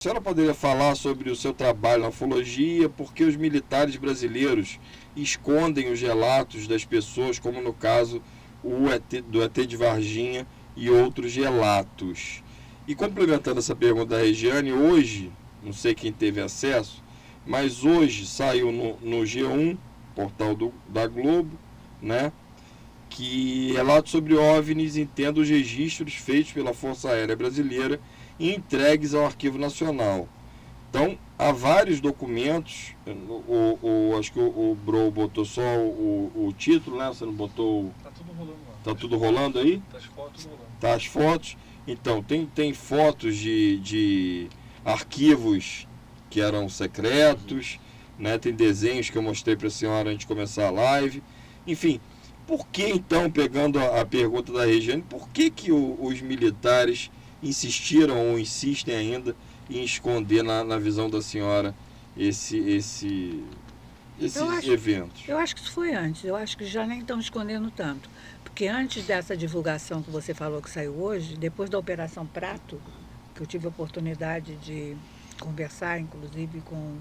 A senhora poderia falar sobre o seu trabalho na ufologia, por que os militares brasileiros escondem os relatos das pessoas, como no caso do ET de Varginha e outros relatos? E complementando essa pergunta da Regiane, hoje, não sei quem teve acesso, mas hoje saiu no G1, portal da Globo, né, que relata sobre OVNIs entenda os registros feitos pela Força Aérea Brasileira e entregues ao Arquivo Nacional. Então, há vários documentos, acho que o Bro botou só o título, né? Você não botou... Tá tudo rolando lá. Tá tudo rolando aí? Tá as fotos rolando. Tá as fotos. Então, tem fotos de arquivos que eram secretos, né? Tem desenhos que eu mostrei para a senhora antes de começar a live. Enfim, por que então, pegando a pergunta da Regiane, por que os militares insistiram ou insistem ainda em esconder na visão da senhora esses eventos? Eu acho que isso foi antes, eu acho que já nem estão escondendo tanto. Porque antes dessa divulgação que você falou que saiu hoje, depois da Operação Prato, que eu tive a oportunidade de conversar, inclusive, com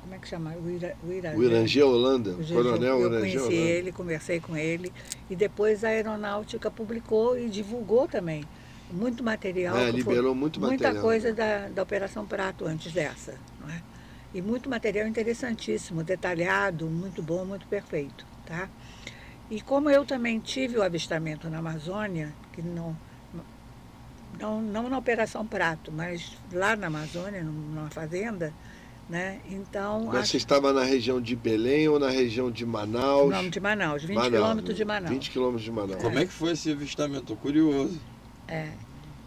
como é que chama? O Irangê Holanda, o coronel eu Irangê conheci Holanda. ele, conversei com ele, e depois a Aeronáutica publicou e divulgou também muito material. Liberou muito material. Muita coisa da Operação Prato antes dessa, não é? E muito material interessantíssimo, detalhado, muito bom, muito perfeito, tá? E como eu também tive o avistamento na Amazônia, que não na Operação Prato, mas lá na Amazônia, numa fazenda, né? Então, Mas você estava na região de Belém ou na região de Manaus? Não, de Manaus, 20 quilômetros de Manaus. 20 quilômetros de Manaus. Como é que foi esse avistamento? Estou curioso.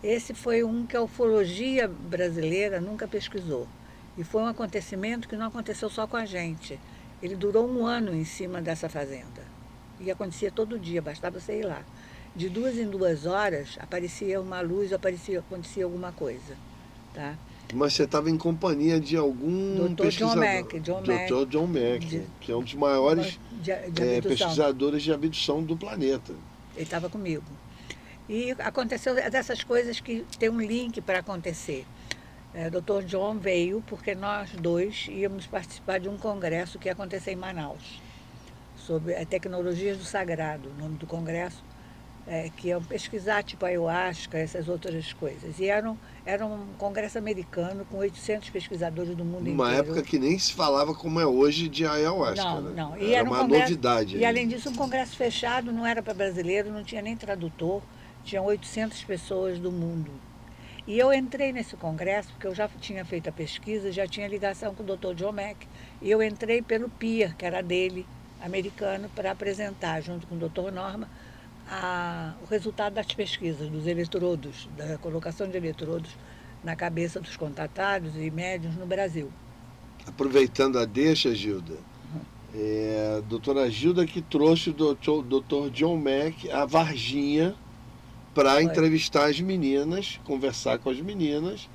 Esse foi um que a ufologia brasileira nunca pesquisou. E foi um acontecimento que não aconteceu só com a gente. Ele durou 1 ano em cima dessa fazenda. E acontecia todo dia, bastava você ir lá. De 2 em 2 horas, aparecia uma luz, acontecia alguma coisa, tá? Mas você estava em companhia de algum Dr. pesquisador? Dr. John Mack, que é um dos maiores pesquisadores de abdução do planeta. Ele estava comigo. E aconteceu dessas coisas que tem um link para acontecer. Dr. John veio porque nós dois íamos participar de um congresso que ia acontecer em Manaus, sobre tecnologias do sagrado, o nome do congresso, que iam pesquisar tipo ayahuasca, essas outras coisas. E era um congresso americano com 800 pesquisadores do mundo inteiro. Numa época que nem se falava como é hoje de ayahuasca. Não, né? não. Era uma novidade. E além disso, um congresso fechado, não era para brasileiro, não tinha nem tradutor, tinha 800 pessoas do mundo. E eu entrei nesse congresso, porque eu já tinha feito a pesquisa, já tinha ligação com o Dr. John Mack, e eu entrei pelo PIA, que era dele, americano, para apresentar, junto com o Dr. Norma, o resultado das pesquisas, dos eletrodos, da colocação de eletrodos na cabeça dos contatados e médiuns no Brasil. Aproveitando a deixa, Gilda, a doutora Gilda que trouxe o Dr. John Mack a Varginha para entrevistar as meninas, conversar com as meninas,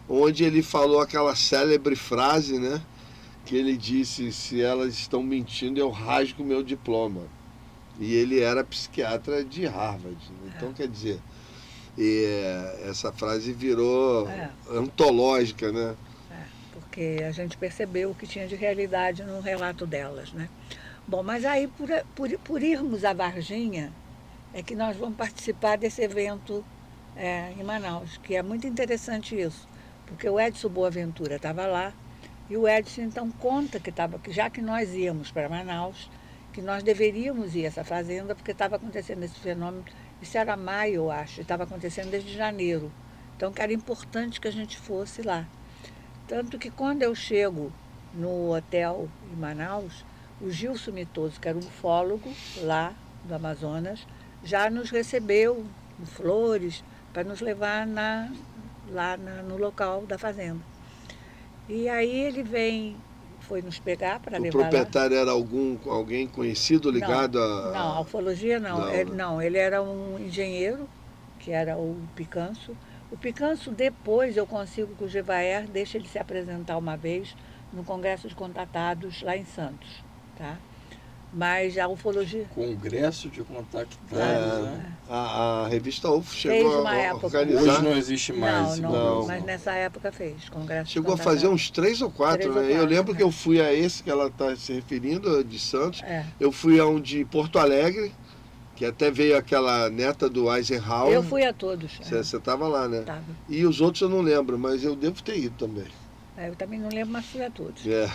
onde ele falou aquela célebre frase, né? Que ele disse, se elas estão mentindo, eu rasgo meu diploma. E ele era psiquiatra de Harvard. Então, quer dizer, essa frase virou antológica, né? Porque a gente percebeu o que tinha de realidade no relato delas, né? Bom, mas aí, por irmos à Varginha, é que nós vamos participar desse evento em Manaus, que é muito interessante isso, porque o Edson Boaventura estava lá, e o Edson então conta que já que nós íamos para Manaus, que nós deveríamos ir a essa fazenda, porque estava acontecendo esse fenômeno, isso era maio, eu acho, estava acontecendo desde janeiro, então que era importante que a gente fosse lá. Tanto que quando eu chego no hotel em Manaus, o Gilson Mitoso, que era um ufólogo lá do Amazonas, já nos recebeu com flores para nos levar no local da fazenda. E aí ele foi nos pegar para levar lá. O proprietário era alguém conhecido ligado Não, a ufologia não. Ele era um engenheiro, que era o Picanso. O Picanso, depois eu consigo que o Gevaer deixe ele se apresentar uma vez no Congresso de Contatados lá em Santos, tá? Mas a ufologia Congresso de Contactados, É. né? A revista UFO Fez chegou uma a época. organizar. Hoje não existe mais. não, não. mas nessa época fez. Congresso Chegou a de fazer Contactados. uns 3 ou 4, 3 ou né? Eu 4, lembro né? que eu fui a esse que ela está se referindo, de Santos. É. Eu fui a um de Porto Alegre, que até veio aquela neta do Eisenhower. Eu fui a todos. Você estava lá, né? Tava. E os outros eu não lembro, mas eu devo ter ido também. Eu também não lembro, mas fui a todos. É.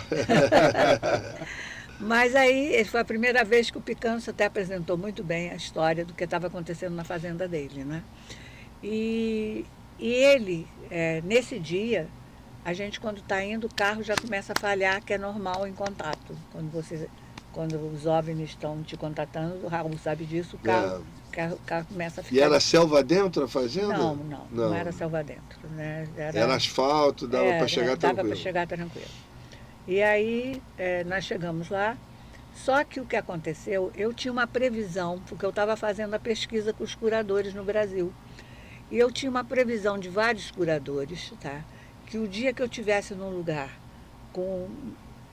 Mas aí foi a primeira vez que o Picanço até apresentou muito bem a história do que estava acontecendo na fazenda dele, né? E ele, nesse dia, a gente quando está indo, o carro já começa a falhar, que é normal em contato. Quando os OVNIs estão te contatando, o Raul sabe disso, o carro começa a ficar... E era selva dentro a fazenda? Não era selva dentro, né? Era asfalto, dava para chegar tranquilo. Dava para chegar tranquilo. E aí nós chegamos lá, só que o que aconteceu, eu tinha uma previsão, porque eu estava fazendo a pesquisa com os curadores no Brasil, e eu tinha uma previsão de vários curadores, tá? Que o dia que eu estivesse num lugar com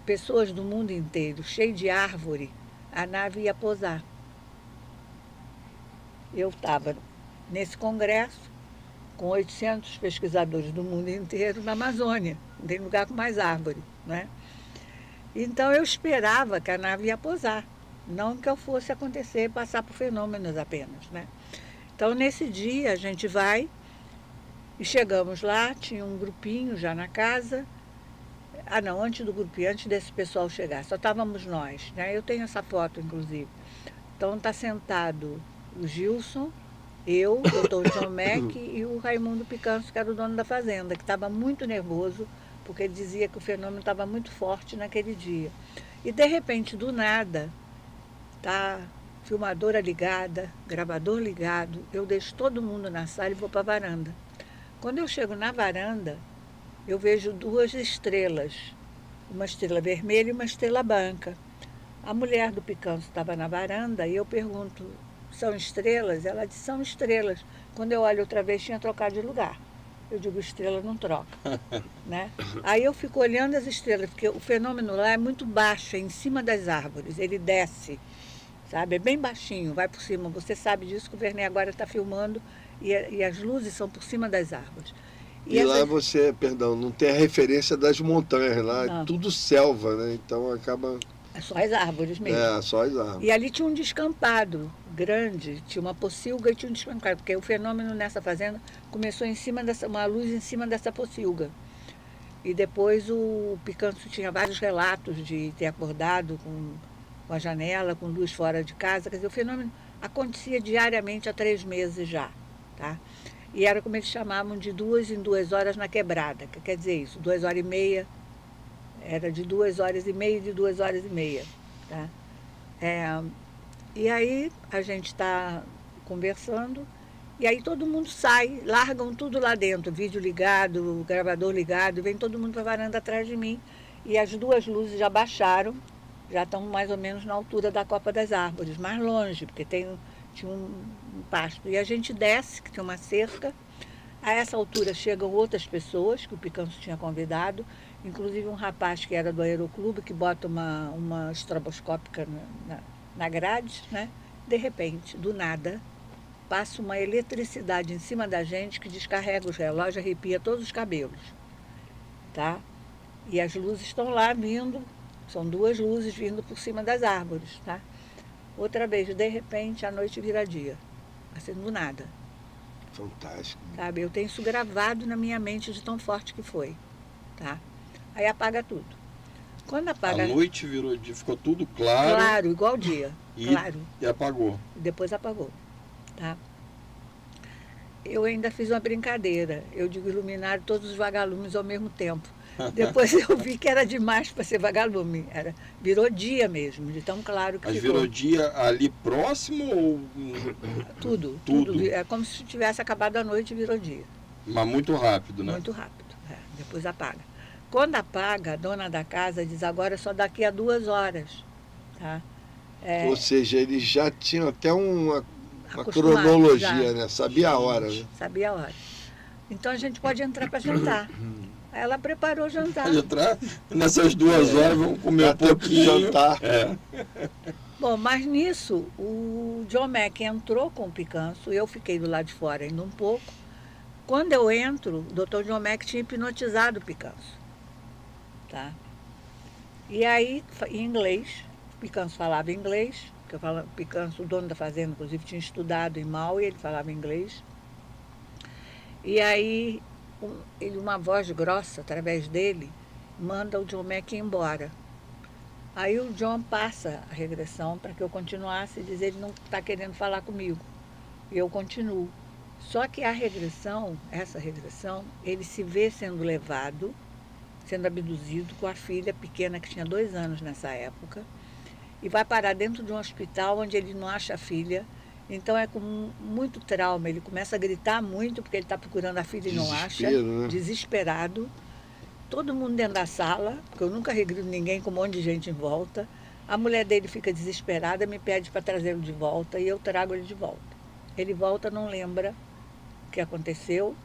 pessoas do mundo inteiro, cheio de árvore, a nave ia pousar. Eu estava nesse congresso com 800 pesquisadores do mundo inteiro na Amazônia, não tem lugar com mais árvore, né? Então eu esperava que a nave ia pousar, não que eu fosse acontecer, passar por fenômenos apenas, né? Então nesse dia a gente vai e chegamos lá, tinha um grupinho já na casa. Antes do grupinho, antes desse pessoal chegar, só estávamos nós, né? Eu tenho essa foto, inclusive. Então está sentado o Gilson, eu, o doutor John Mack e o Raimundo Picanço, que era o dono da fazenda, que estava muito nervoso, porque ele dizia que o fenômeno estava muito forte naquele dia. E de repente, do nada, tá filmadora ligada, gravador ligado, eu deixo todo mundo na sala e vou para a varanda. Quando eu chego na varanda, eu vejo 2 estrelas, uma estrela vermelha e uma estrela branca. A mulher do Picanço estava na varanda e eu pergunto, são estrelas? Ela disse, são estrelas. Quando eu olho outra vez, tinha trocado de lugar. Eu digo, estrela não troca, né? Aí eu fico olhando as estrelas, porque o fenômeno lá é muito baixo, é em cima das árvores, ele desce, sabe? É bem baixinho, vai por cima. Você sabe disso, que o Vernet agora está filmando e as luzes são por cima das árvores. E lá você, não tem a referência das montanhas, lá é tudo selva, né? Então acaba... É só as árvores mesmo. Só as árvores. E ali tinha um descampado grande, tinha uma pocilga e tinha um descampado, porque o fenômeno nessa fazenda começou em cima uma luz em cima dessa pocilga. E depois o Picanço tinha vários relatos de ter acordado com a janela, com luz fora de casa. Quer dizer, o fenômeno acontecia diariamente há 3 meses já, tá? E era como eles chamavam de 2 em 2 horas na quebrada, que quer dizer isso, 2 horas e meia, era de 2 horas e meia e de 2 horas e meia, tá? E aí a gente está conversando, e aí todo mundo sai, largam tudo lá dentro, vídeo ligado, gravador ligado, vem todo mundo para a varanda atrás de mim, e as 2 luzes já baixaram, já estão mais ou menos na altura da copa das árvores, mais longe, porque tinha um pasto. E a gente desce, que tem uma cerca. A essa altura chegam outras pessoas que o Picanço tinha convidado, inclusive um rapaz que era do aeroclube, que bota uma estroboscópica na grade, né? De repente, do nada, passa uma eletricidade em cima da gente que descarrega os relógios, arrepia todos os cabelos, tá? E as luzes estão lá vindo, são 2 luzes vindo por cima das árvores, tá? Outra vez, de repente, a noite vira dia, assim, do nada. Fantástico. Sabe, eu tenho isso gravado na minha mente de tão forte que foi, tá? Aí apaga tudo. Quando apaga... A noite virou dia, ficou tudo claro. Claro, igual dia, claro. E apagou. Depois apagou, tá? Eu ainda fiz uma brincadeira, eu digo iluminaram todos os vagalumes ao mesmo tempo. Depois eu vi que era demais para ser vagalume, virou dia mesmo, de tão claro que ficou. Mas virou dia ali próximo ou... Tudo. É como se tivesse acabado a noite e virou dia. Mas muito rápido, né? Muito rápido, depois apaga. Quando apaga, a dona da casa diz, agora é só daqui a 2 horas, tá? Ou seja, eles já tinham até uma acostumado, cronologia, já. né? Sabia a hora, né? Sabia a hora. Então a gente pode entrar para jantar. Aí ela preparou o jantar. Pode entrar nessas 2 horas, vamos comer um pouquinho. Jantar. Bom, mas nisso, o John Mack entrou com o Picanço, eu fiquei do lado de fora ainda um pouco. Quando eu entro, o Dr. John Mack tinha hipnotizado o Picanço. Tá? E aí, em inglês, o Picanço falava inglês, porque o Picanço, o dono da fazenda, inclusive, tinha estudado em Maui, ele falava inglês. E aí, uma voz grossa, através dele, manda o John Mack embora. Aí o John passa a regressão para que eu continuasse e diz, ele não está querendo falar comigo. E eu continuo. Só que a regressão, essa regressão, ele se vê sendo levado, sendo abduzido com a filha pequena, que tinha 2 anos nessa época, e vai parar dentro de um hospital onde ele não acha a filha. Então é com muito trauma, ele começa a gritar muito porque ele está procurando a filha e não acha, Né? desesperado. Todo mundo dentro da sala, porque eu nunca regrido ninguém com um monte de gente em volta. A mulher dele fica desesperada, me pede para trazê-lo de volta e eu trago ele de volta. Ele volta, não lembra o que aconteceu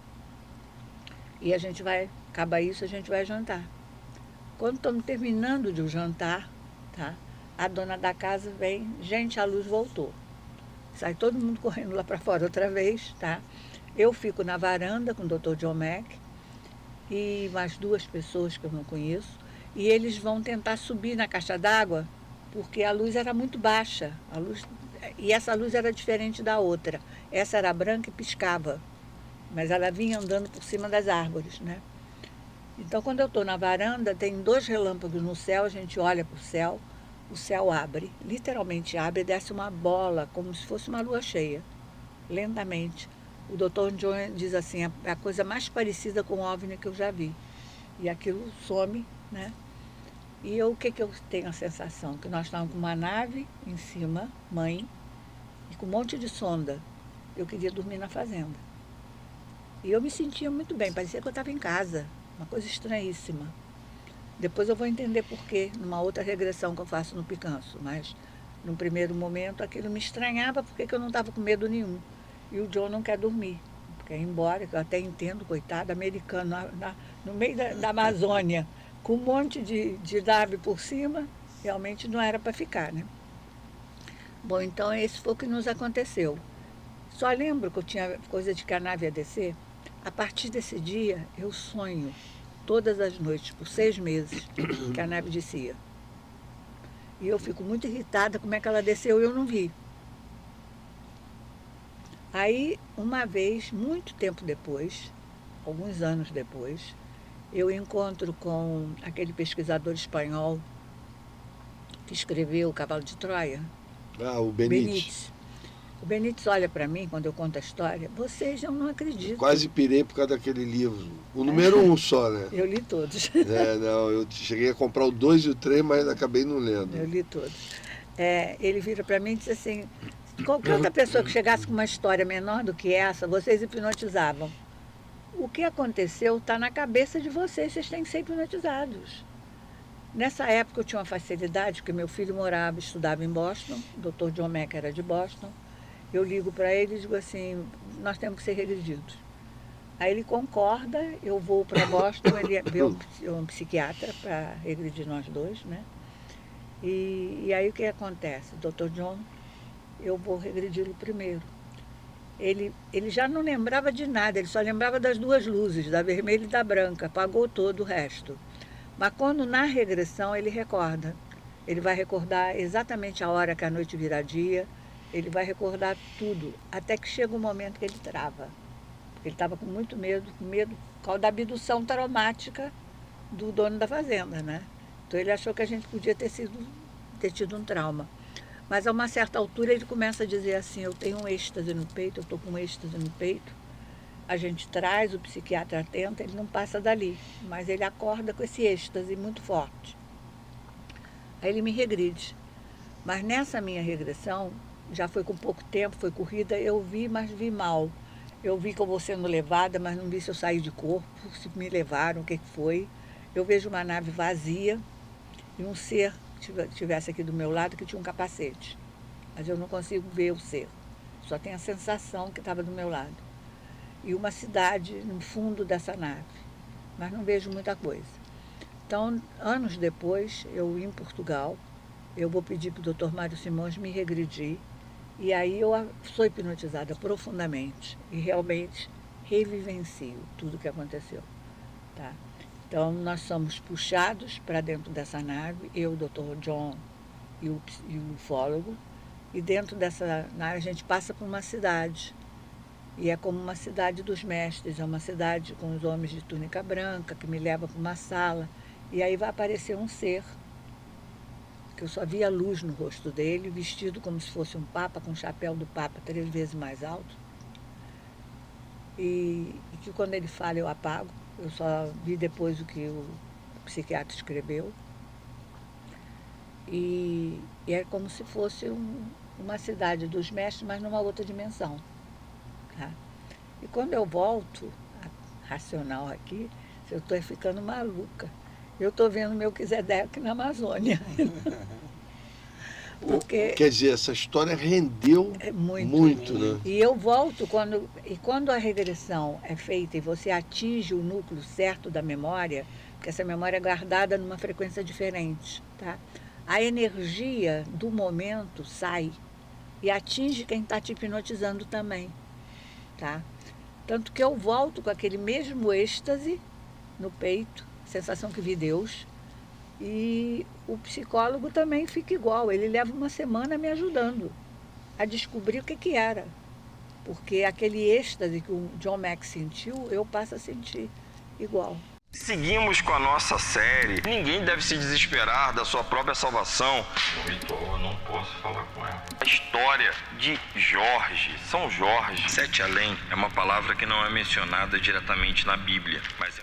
e a gente vai, acaba isso, a gente vai jantar. Quando estamos terminando de jantar, tá? A dona da casa vem, gente, a luz voltou. Sai todo mundo correndo lá para fora outra vez, tá? Eu fico na varanda com o Dr. John Mack e mais 2 pessoas que eu não conheço, e eles vão tentar subir na caixa d'água, porque a luz era muito baixa, e essa luz era diferente da outra. Essa era branca e piscava, mas ela vinha andando por cima das árvores, né? Então, quando eu estou na varanda, tem 2 relâmpagos no céu, a gente olha para o céu abre, literalmente abre, e desce uma bola, como se fosse uma lua cheia, lentamente. O Dr. John diz assim, é a coisa mais parecida com o OVNI que eu já vi. E aquilo some, né? E o que eu tenho a sensação? Que nós estávamos com uma nave em cima, mãe, e com um monte de sonda. Eu queria dormir na fazenda. E eu me sentia muito bem, parecia que eu estava em casa, uma coisa estranhíssima. Depois eu vou entender por quê, numa outra regressão que eu faço no Picanço, mas no primeiro momento aquilo me estranhava porque eu não estava com medo nenhum. E o John não quer dormir, quer ir embora, que eu até entendo, coitado, americano, no meio da Amazônia, com um monte de nave por cima, realmente não era para ficar, né? Bom, então esse foi o que nos aconteceu. Só lembro que eu tinha coisa de que a nave ia descer. A partir desse dia, eu sonho todas as noites, por 6 meses, que a nave descia. E eu fico muito irritada como é que ela desceu e eu não vi. Aí, uma vez, muito tempo depois, alguns anos depois, eu encontro com aquele pesquisador espanhol que escreveu O Cavalo de Troia. Ah, o Benítez. O Benítez olha para mim, quando eu conto a história, vocês não acreditam. Quase pirei por causa daquele livro. O número 1 só, né? Eu li todos. Não, eu cheguei a comprar o 2 e o 3, mas acabei não lendo. Eu li todos. Ele vira para mim e diz assim, qualquer outra pessoa que chegasse com uma história menor do que essa, vocês hipnotizavam. O que aconteceu está na cabeça de vocês têm que ser hipnotizados. Nessa época eu tinha uma facilidade, porque meu filho estudava em Boston, o Dr. John Mack era de Boston. Eu ligo para ele e digo assim, nós temos que ser regredidos. Aí ele concorda, eu vou para Boston, ele vê um psiquiatra para regredir nós 2, né? E aí o que acontece? Dr. John, eu vou regredi-lo primeiro. Ele já não lembrava de nada, ele só lembrava das 2 luzes, da vermelha e da branca, apagou todo o resto. Mas quando na regressão ele recorda, ele vai recordar exatamente a hora que a noite vira dia, ele vai recordar tudo, até que chega um momento que ele trava. Ele estava com muito medo por causa da abdução traumática do dono da fazenda, né? Então ele achou que a gente podia ter tido um trauma. Mas a uma certa altura ele começa a dizer assim, eu tenho um êxtase no peito, eu estou com um êxtase no peito. A gente traz, o psiquiatra atenta, ele não passa dali, mas ele acorda com esse êxtase muito forte. Aí ele me regride. Mas nessa minha regressão, já foi com pouco tempo, foi corrida, eu vi, mas vi mal. Eu vi que eu vou sendo levada, mas não vi se eu saí de corpo, se me levaram, o que foi. Eu vejo uma nave vazia e um ser que estivesse aqui do meu lado que tinha um capacete. Mas eu não consigo ver o ser, só tenho a sensação que estava do meu lado. E uma cidade no fundo dessa nave, mas não vejo muita coisa. Então, anos depois, eu em Portugal, eu vou pedir para o Dr. Mário Simões me regredir. E aí eu sou hipnotizada profundamente e realmente revivencio tudo o que aconteceu. Tá? Então, nós somos puxados para dentro dessa nave, eu, o Dr. John e o ufólogo, e dentro dessa nave a gente passa por uma cidade. E é como uma cidade dos mestres, é uma cidade com os homens de túnica branca, que me leva para uma sala, e aí vai aparecer um ser, que eu só via luz no rosto dele, vestido como se fosse um papa, com o chapéu do papa 3 vezes mais alto. E que quando ele fala eu apago, eu só vi depois o que o psiquiatra escreveu. E é como se fosse uma cidade dos mestres, mas numa outra dimensão. Tá? E quando eu volto, racional aqui, eu estou ficando maluca. Eu estou vendo Melquisedeque na Amazônia. Porque quer dizer, essa história rendeu muito, né? E eu volto, quando a regressão é feita e você atinge o núcleo certo da memória, porque essa memória é guardada numa frequência diferente, tá? A energia do momento sai e atinge quem está te hipnotizando também, tá? Tanto que eu volto com aquele mesmo êxtase no peito, sensação que vi Deus, e o psicólogo também fica igual, ele leva uma semana me ajudando a descobrir o que era, porque aquele êxtase que o John Mack sentiu, eu passo a sentir igual. Seguimos com a nossa série. Ninguém deve se desesperar da sua própria salvação. Eu não posso falar com ela. A história de Jorge, São Jorge, Sete Além, é uma palavra que não é mencionada diretamente na Bíblia, mas